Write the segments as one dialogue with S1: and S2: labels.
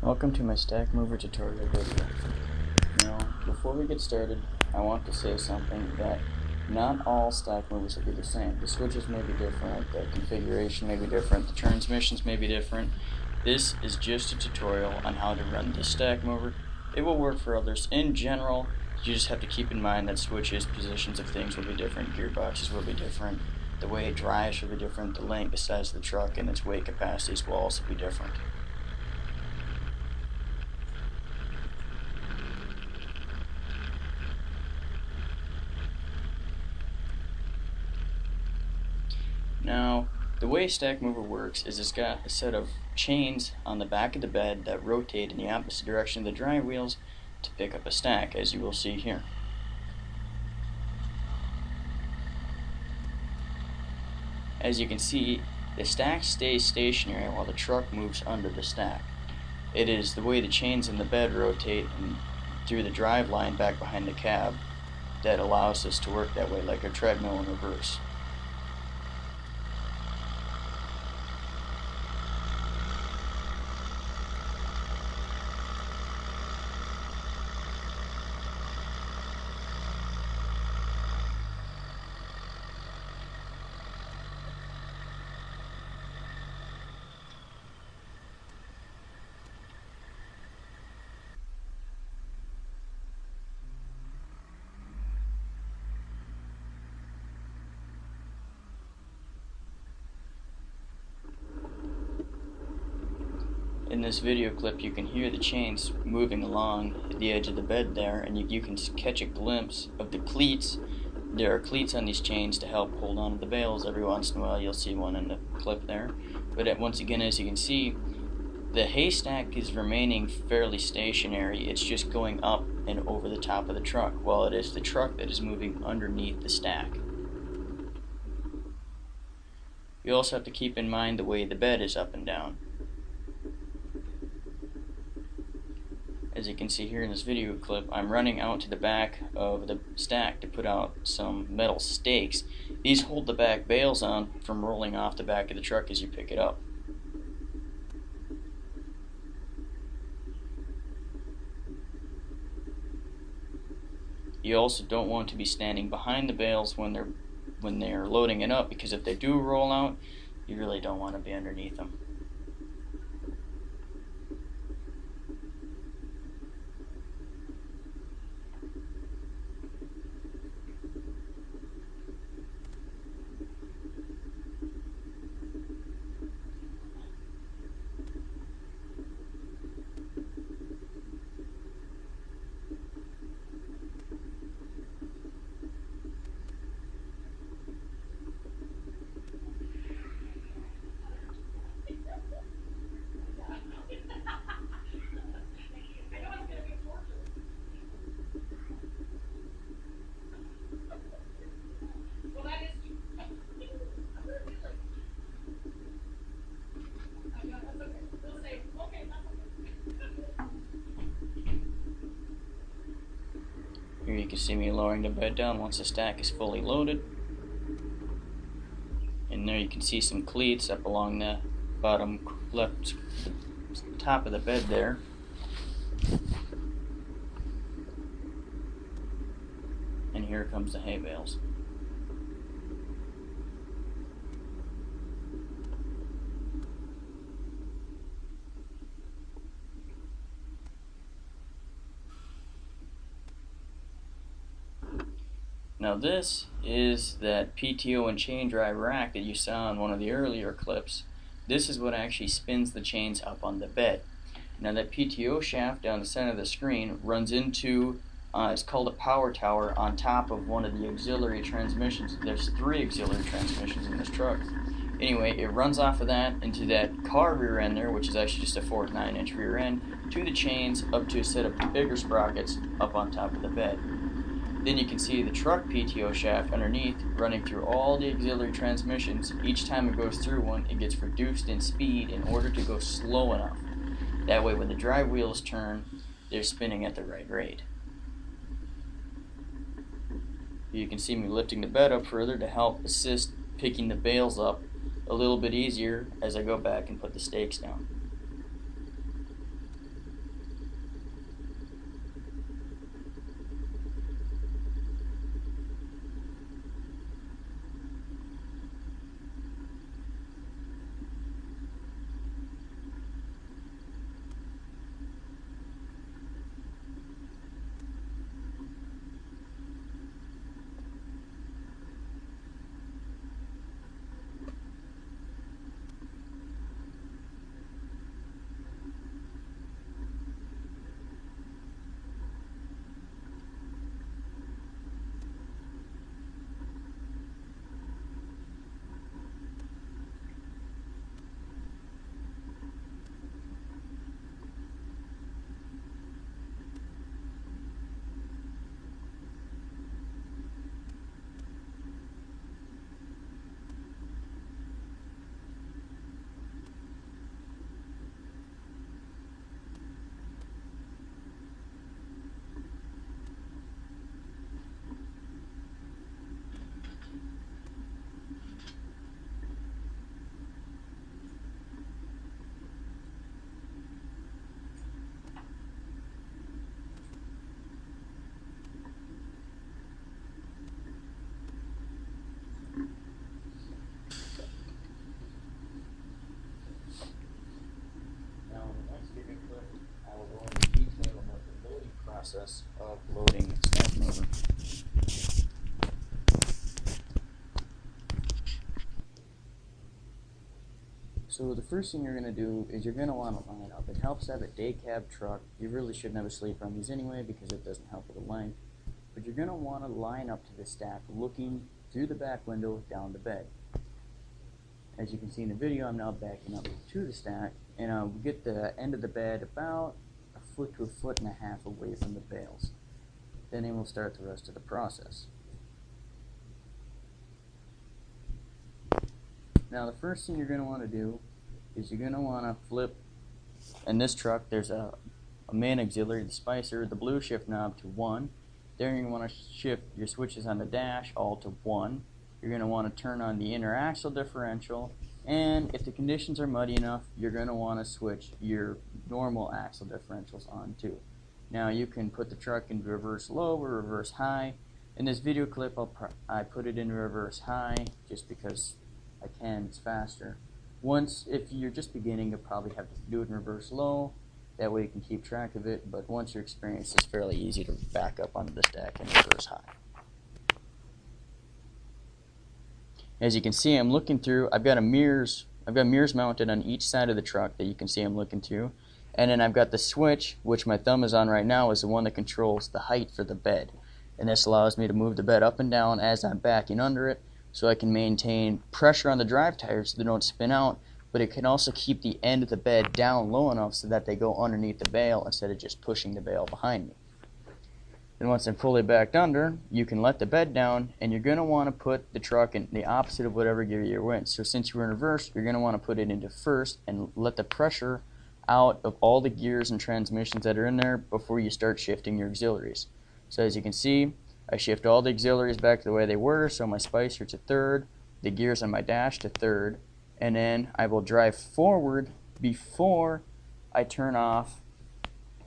S1: Welcome to my Stackmover tutorial video. Now, before we get started, I want to say something that not all Stackmovers will be the same. The switches may be different, the configuration may be different, the transmissions may be different. This is just a tutorial on how to run this Stackmover. It will work for others. In general, you just have to keep in mind that switches, positions of things will be different, gearboxes will be different, the way it drives will be different, the length, the size of the truck, and its weight capacities will also be different. Now, the way Stackmover works is it's got a set of chains on the back of the bed that rotate in the opposite direction of the drive wheels to pick up a stack, as you will see here. As you can see, the stack stays stationary while the truck moves under the stack. It is the way the chains in the bed rotate through the drive line back behind the cab that allows this to work that way, like a treadmill in reverse. In this video clip, you can hear the chains moving along the edge of the bed there, and you can catch a glimpse of the cleats. There are cleats on these chains to help hold on to the bales. Every once in a while you'll see one in the clip there. But once again, as you can see, the haystack is remaining fairly stationary. It's just going up and over the top of the truck, while it is the truck that is moving underneath the stack. You also have to keep in mind the way the bed is up and down. As you can see here in this video clip, I'm running out to the back of the stack to put out some metal stakes. These hold the back bales on from rolling off the back of the truck as you pick it up. You also don't want to be standing behind the bales when they're loading it up, because if they do roll out, you really don't want to be underneath them. Here you can see me lowering the bed down once the stack is fully loaded. And there you can see some cleats up along the bottom left top of the bed there. And here comes the hay bales. Now this is that PTO and chain drive rack that you saw in one of the earlier clips. This is what actually spins the chains up on the bed. Now that PTO shaft down the center of the screen runs into, it's called a power tower, on top of one of the auxiliary transmissions. There's 3 auxiliary transmissions in this truck. Anyway, it runs off of that into that car rear end there, which is actually just a 4 to 9 inch rear end, to the chains up to a set of bigger sprockets up on top of the bed. Then you can see the truck PTO shaft underneath running through all the auxiliary transmissions. Each time it goes through one, it gets reduced in speed in order to go slow enough. That way when the drive wheels turn, they're spinning at the right rate. You can see me lifting the bed up further to help assist picking the bales up a little bit easier as I go back and put the stakes down. So the first thing you're going to do is you're going to want to line up. It helps to have a day cab truck. You really shouldn't have a sleeper on these anyway because it doesn't help with the length. But you're going to want to line up to the stack looking through the back window down the bed. As you can see in the video, I'm now backing up to the stack, and I'll get the end of the bed about a foot to a foot and a half away from the bales. Then we'll start the rest of the process. Now the first thing you're going to want to do is you're going to want to flip, in this truck there's a main auxiliary, the spicer, the blue shift knob to 1. Then you're going to want to shift your switches on the dash all to 1. You're going to want to turn on the inner axle differential, and if the conditions are muddy enough, you're going to want to switch your normal axle differentials on too. Now you can put the truck in reverse low or reverse high. In this video clip I put it in reverse high just because I can, it's faster. If you're just beginning, you'll probably have to do it in reverse low. That way you can keep track of it, but once you're experienced, it's fairly easy to back up onto the stack in reverse high. As you can see, I'm looking through, I've got mirrors mounted on each side of the truck that you can see I'm looking through. And then I've got the switch, which my thumb is on right now, is the one that controls the height for the bed. And this allows me to move the bed up and down as I'm backing under it, so I can maintain pressure on the drive tires so they don't spin out, but it can also keep the end of the bed down low enough so that they go underneath the bale instead of just pushing the bale behind me. Then once I'm fully backed under, you can let the bed down, and you're going to want to put the truck in the opposite of whatever gear you're in. So since you're in reverse, you're going to want to put it into first and let the pressure out of all the gears and transmissions that are in there before you start shifting your auxiliaries. So as you can see, I shift all the auxiliaries back to the way they were, so my spicer to third, the gears on my dash to third, and then I will drive forward before I turn off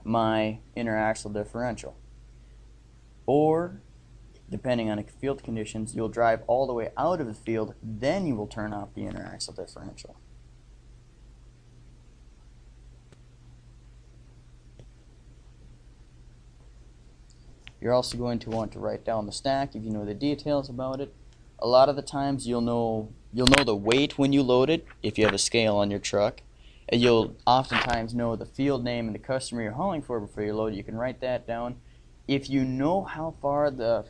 S1: my inner axle differential. Or, depending on the field conditions, you'll drive all the way out of the field, then you will turn off the inner axle differential. You're also going to want to write down the stack if you know the details about it. A lot of the times you'll know the weight when you load it if you have a scale on your truck. And you'll oftentimes know the field name and the customer you're hauling for before you load it. You can write that down. If you know how far the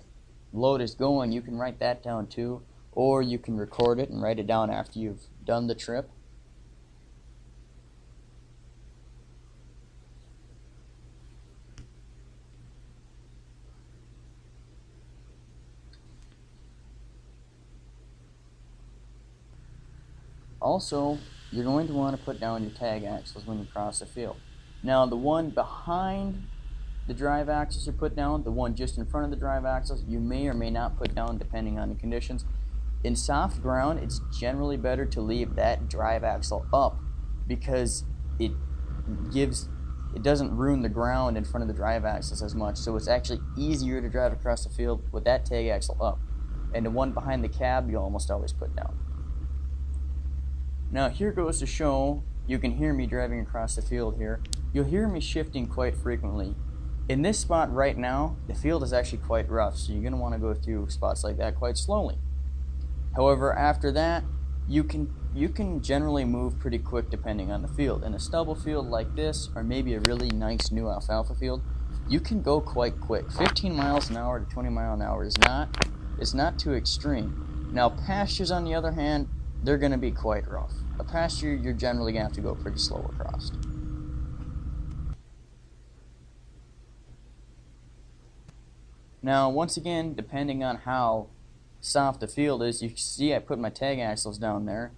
S1: load is going, you can write that down too, or you can record it and write it down after you've done the trip. Also, you're going to want to put down your tag axles when you cross the field. Now, the one behind the drive axles are put down, the one just in front of the drive axles you may or may not put down depending on the conditions. In soft ground, it's generally better to leave that drive axle up because it doesn't ruin the ground in front of the drive axles as much, so it's actually easier to drive across the field with that tag axle up. And the one behind the cab you almost always put down. Now here goes to show, you can hear me driving across the field here. You'll hear me shifting quite frequently. In this spot right now, the field is actually quite rough, so you're going to want to go through spots like that quite slowly. However, after that, you can generally move pretty quick depending on the field. In a stubble field like this, or maybe a really nice new alfalfa field, you can go quite quick. 15 miles an hour to 20 miles an hour is not too extreme. Now pastures, on the other hand, they're going to be quite rough. A pasture, you're generally going to have to go pretty slow across. Now, once again, depending on how soft the field is, you see I put my tag axles down there.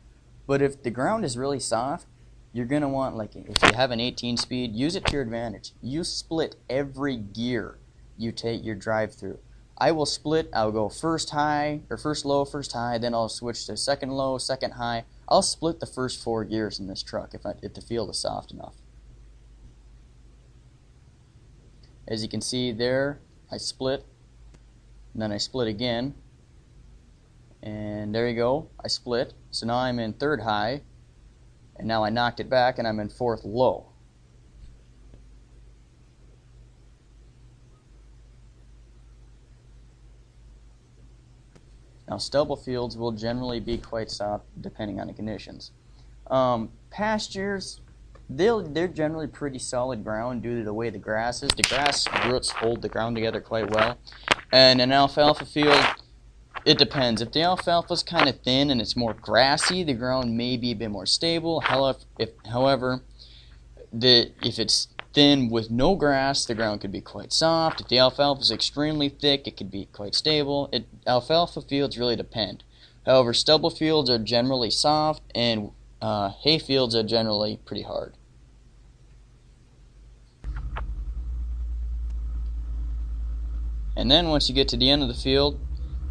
S1: But if the ground is really soft, you're going to want, like, if you have an 18 speed, use it to your advantage. You split every gear you take your drive through. I will split, I'll go first high, or first low, first high, then I'll switch to second low, second high. I'll split the first 4 gears in this truck if the field is soft enough. As you can see there, I split, and then I split again, and there you go, I split. So now I'm in third high, and now I knocked it back and I'm in fourth low. Now stubble fields will generally be quite soft depending on the conditions. Pastures, they're generally pretty solid ground due to the way the grass is. The grass roots hold the ground together quite well. And an alfalfa field, it depends. If the alfalfa's kind of thin and it's more grassy, the ground may be a bit more stable. However, if it's thin with no grass, the ground could be quite soft. If the alfalfa is extremely thick, it could be quite stable. Alfalfa fields really depend. However, stubble fields are generally soft, and hay fields are generally pretty hard. And then once you get to the end of the field,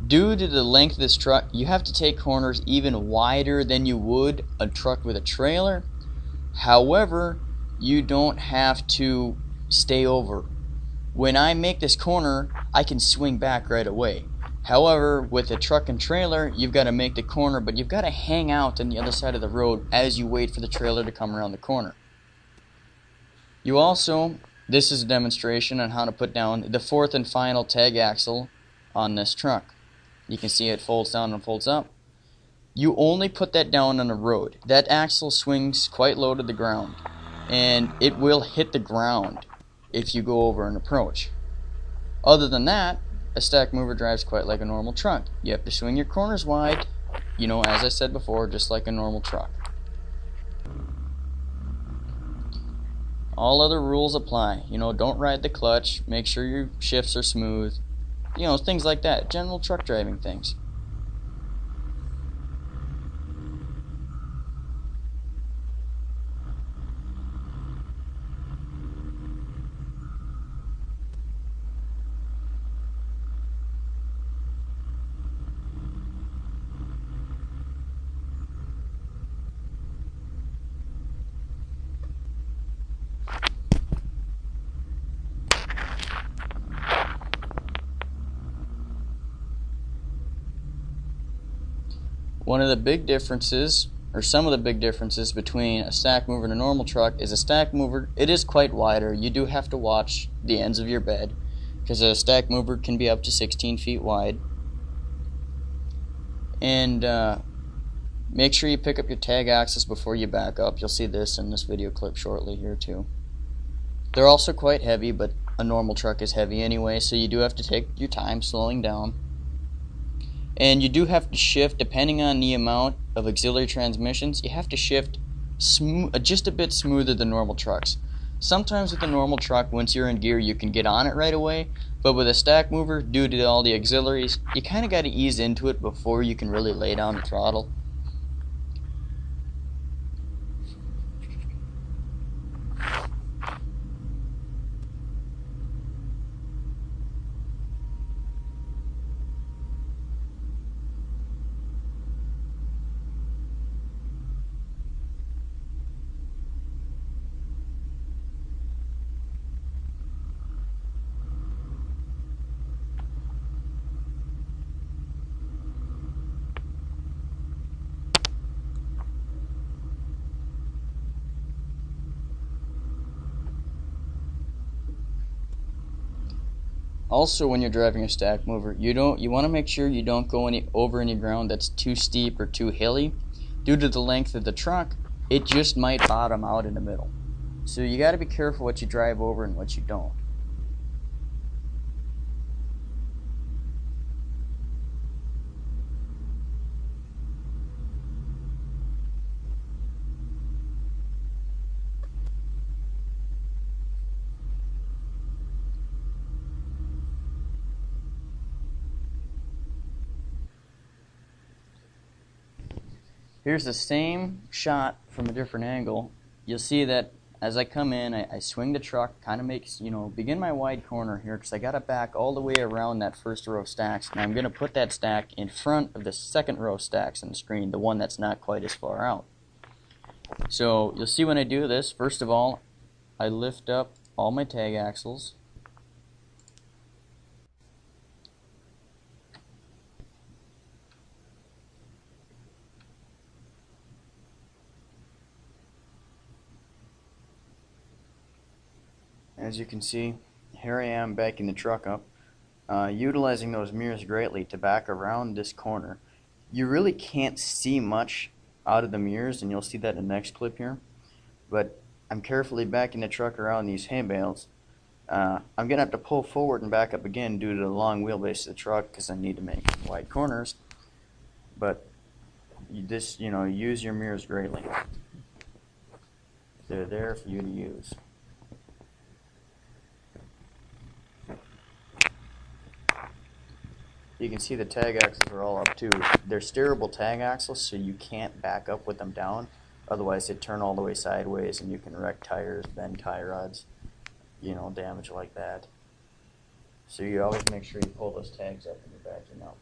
S1: due to the length of this truck, you have to take corners even wider than you would a truck with a trailer. However, you don't have to stay over. When I make this corner, I can swing back right away. However, with a truck and trailer, you've got to make the corner, but you've got to hang out on the other side of the road as you wait for the trailer to come around the corner. This is a demonstration on how to put down the fourth and final tag axle on this truck. You can see it folds down and folds up. You only put that down on the road. That axle swings quite low to the ground, and it will hit the ground if you go over an approach. Other than that, a Stackmover drives quite like a normal truck. You have to swing your corners wide, as I said before, just like a normal truck. All other rules apply. Don't ride the clutch, make sure your shifts are smooth, things like that. General truck driving things. One of the big differences, or some of the big differences between a Stackmover and a normal truck is a Stackmover, it is quite wider. You do have to watch the ends of your bed because a Stackmover can be up to 16 feet wide. And make sure you pick up your tag axles before you back up. You'll see this in this video clip shortly here too. They're also quite heavy, but a normal truck is heavy anyway, so you do have to take your time slowing down. And you do have to shift, depending on the amount of auxiliary transmissions, you have to shift just a bit smoother than normal trucks. Sometimes with a normal truck, once you're in gear, you can get on it right away, but with a Stackmover, due to all the auxiliaries, you kind of got to ease into it before you can really lay down the throttle. Also, when you're driving a Stackmover, you want to make sure you don't go over any ground that's too steep or too hilly. Due to the length of the truck, it just might bottom out in the middle. So you got to be careful what you drive over and what you don't. Here's the same shot from a different angle. You'll see that as I come in, I swing the truck, kind of makes, begin my wide corner here because I got to back all the way around that first row of stacks. And I'm going to put that stack in front of the second row of stacks on the screen, the one that's not quite as far out. So you'll see when I do this, first of all, I lift up all my tag axles. As you can see, here I am backing the truck up, utilizing those mirrors greatly to back around this corner. You really can't see much out of the mirrors, and you'll see that in the next clip here. But I'm carefully backing the truck around these hay bales. I'm going to have to pull forward and back up again due to the long wheelbase of the truck because I need to make wide corners. But use your mirrors greatly. They're there for you to use. You can see the tag axles are all up too. They're steerable tag axles, so you can't back up with them down. Otherwise, they turn all the way sideways, and you can wreck tires, bend tie rods, damage like that. So you always make sure you pull those tags up when you're backing up.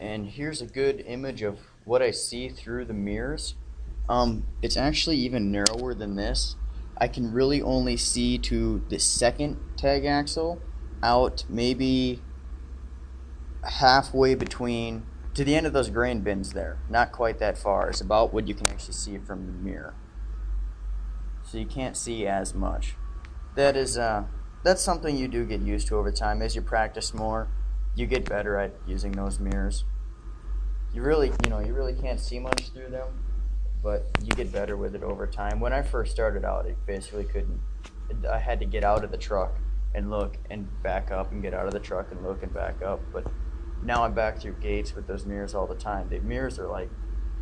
S1: And here's a good image of what I see through the mirrors. It's actually even narrower than this. I can really only see to the second tag axle out maybe halfway between to the end of those grain bins there. Not quite that far. It's about what you can actually see from the mirror. So you can't see as much. That's something you do get used to over time. As you practice more, you get better at using those mirrors. You really can't see much through them, but you get better with it over time. When I first started out, it basically couldn't. I had to get out of the truck and look and back up and get out of the truck and look and back up. But now I'm back through gates with those mirrors all the time. The mirrors are like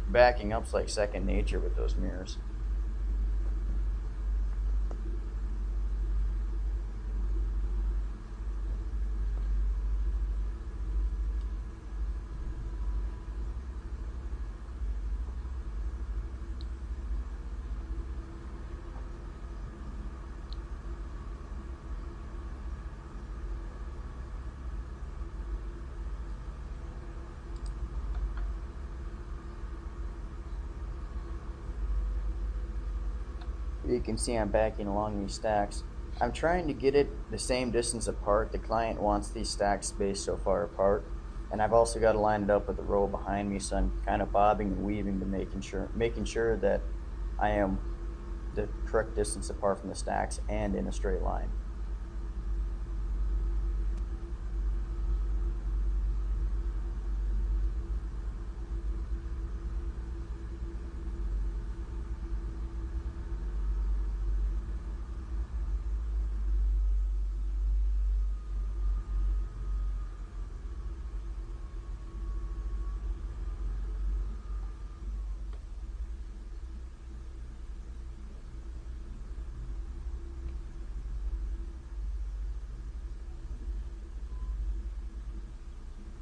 S1: backing up's like second nature with those mirrors. You can see I'm backing along these stacks. I'm trying to get it the same distance apart. The client wants these stacks spaced so far apart, and I've also got to line it up with the row behind me, so I'm kind of bobbing and weaving to making sure that I am the correct distance apart from the stacks and in a straight line.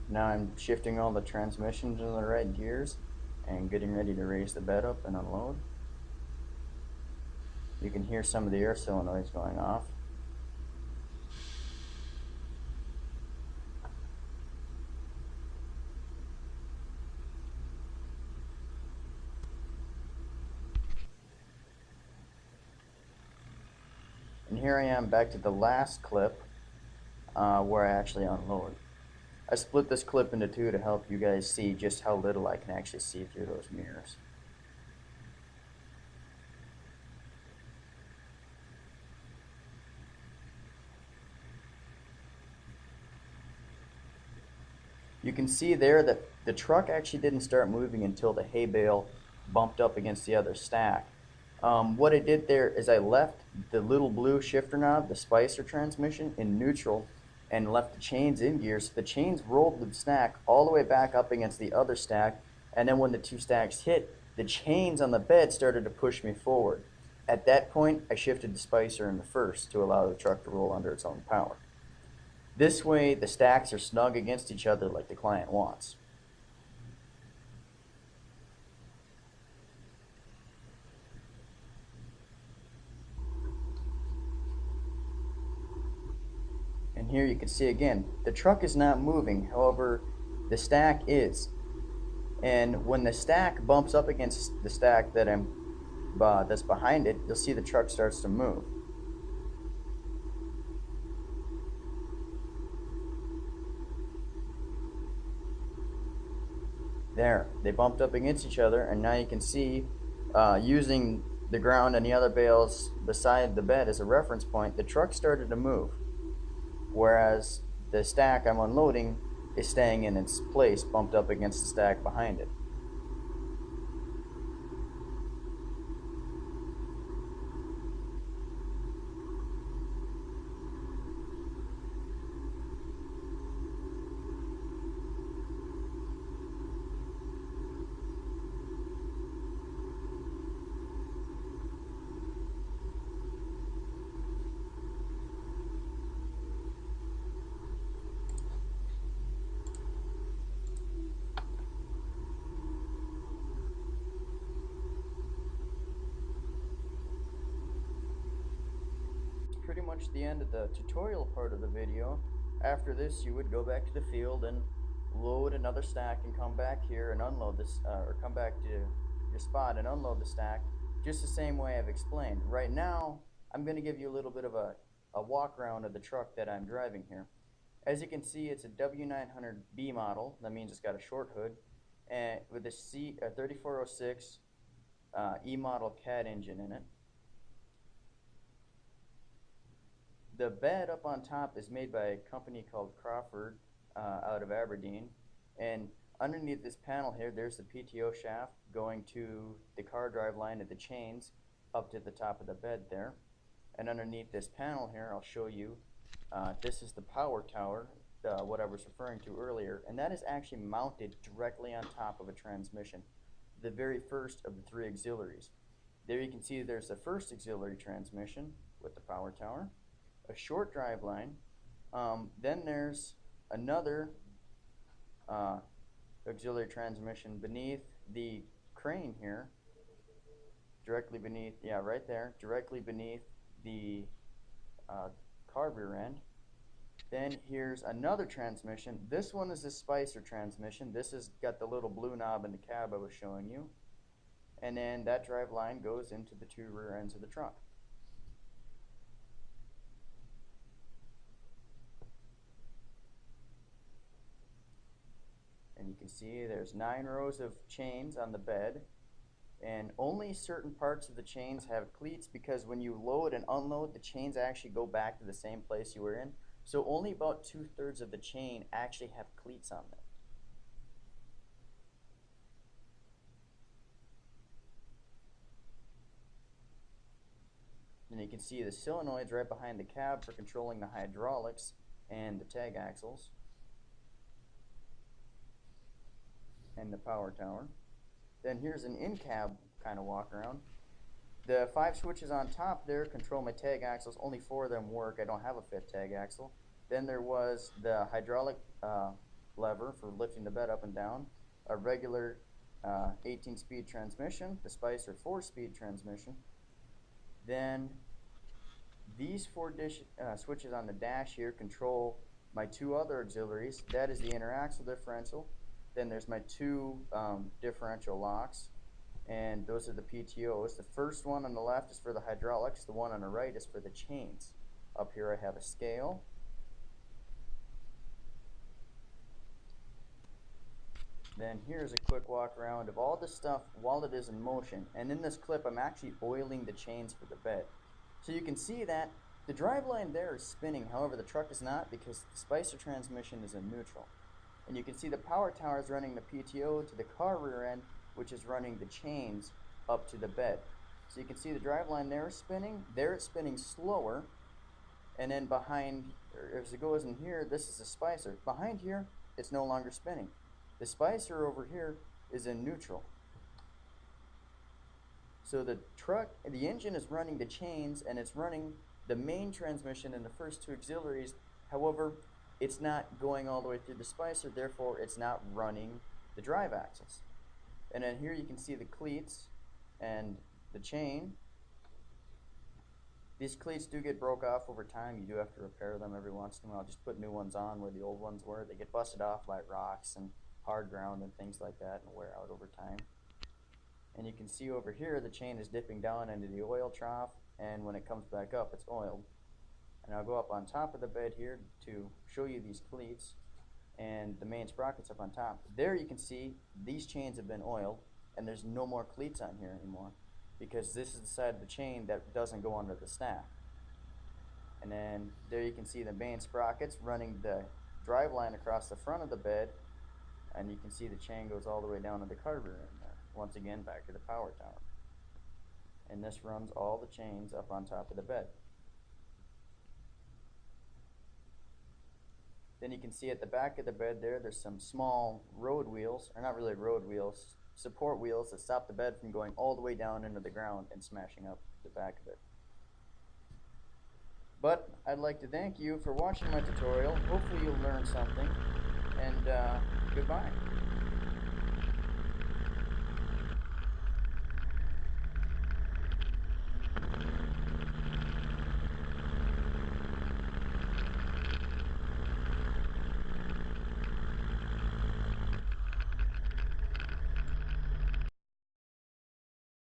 S1: Now I'm shifting all the transmissions in the right gears and getting ready to raise the bed up and unload. You can hear some of the air solenoids going off. And here I am back to the last clip where I actually unload. I split this clip into two to help you guys see just how little I can actually see through those mirrors. You can see there that the truck actually didn't start moving until the hay bale bumped up against the other stack. What I did there is I left the little blue shifter knob, the Spicer transmission, in neutral and left the chains in gear, so the chains rolled the stack all the way back up against the other stack, and then when the two stacks hit, the chains on the bed started to push me forward. At that point, I shifted the Spicer into first to allow the truck to roll under its own power. This way, the stacks are snug against each other like the client wants. And here you can see again, the truck is not moving, however, the stack is. And when the stack bumps up against the stack that's behind it, you'll see the truck starts to move. There, they bumped up against each other, and now you can see using the ground and the other bales beside the bed as a reference point, the truck started to move, whereas the stack I'm unloading is staying in its place, bumped up against the stack behind it. Pretty much the end of the tutorial part of the video. After this, you would go back to the field and load another stack and come back here and unload this, or come back to your spot and unload the stack just the same way I've explained. Right now, I'm going to give you a little bit of a walk around of the truck that I'm driving here. As you can see, it's a W900B model. That means it's got a short hood and with a 3406 E model CAD engine in it. The bed up on top is made by a company called Crawford out of Aberdeen, and underneath this panel here, there's the PTO shaft going to the car drive line of the chains up to the top of the bed there. And underneath this panel here, I'll show you, this is the power tower, what I was referring to earlier, and that is actually mounted directly on top of a transmission, the very first of the 3 auxiliaries. There you can see there's the first auxiliary transmission with the power tower, a short drive line, then there's another auxiliary transmission beneath the crane here, directly beneath, yeah, right there, directly beneath the car rear end. Then here's another transmission. This one is a Spicer transmission. This has got the little blue knob in the cab I was showing you. And then that drive line goes into the 2 rear ends of the truck. And you can see there's 9 rows of chains on the bed, and only certain parts of the chains have cleats, because when you load and unload, the chains actually go back to the same place you were in. So only about 2/3 of the chain actually have cleats on them. And you can see the solenoids right behind the cab for controlling the hydraulics and the tag axles and the power tower. Then here's an in-cab kind of walk around. The 5 switches on top there control my tag axles. Only 4 of them work. I don't have a 5th tag axle. Then there was the hydraulic lever for lifting the bed up and down, a regular 18-speed transmission, the Spicer 4-speed transmission. Then these 4 switches on the dash here control my 2 other auxiliaries. That is the interaxle differential. Then there's my 2 differential locks, and those are the PTOs. The first one on the left is for the hydraulics. The one on the right is for the chains. Up here I have a scale. Then here's a quick walk around of all the stuff while it is in motion. And in this clip, I'm actually oiling the chains for the bed. So you can see that the driveline there is spinning. However, the truck is not, because the Spicer transmission is in neutral. And you can see the power tower is running the PTO to the car rear end, which is running the chains up to the bed. So you can see the driveline there is spinning. There it's spinning slower. And then behind, as it goes in here, this is the Spicer. Behind here, it's no longer spinning. The Spicer over here is in neutral. So the truck, the engine is running the chains, and it's running the main transmission and the first 2 auxiliaries. However, it's not going all the way through the Spicer, therefore it's not running the drive axles. And then here you can see the cleats and the chain. These cleats do get broke off over time. You do have to repair them every once in a while. Just put new ones on where the old ones were. They get busted off by rocks and hard ground and things like that, and wear out over time. And you can see over here the chain is dipping down into the oil trough, and when it comes back up, it's oiled. And I'll go up on top of the bed here to show you these cleats and the main sprockets up on top. There you can see these chains have been oiled, and there's no more cleats on here anymore. because this is the side of the chain that doesn't go under the snap. And then there you can see the main sprockets running the drive line across the front of the bed, and you can see the chain goes all the way down to the carburetor in there. Once again, back to the power tower. And this runs all the chains up on top of the bed. Then you can see at the back of the bed there's some small road wheels, or not really road wheels, support wheels that stop the bed from going all the way down into the ground and smashing up the back of it. But I'd like to thank you for watching my tutorial. Hopefully you'll learn something, and goodbye.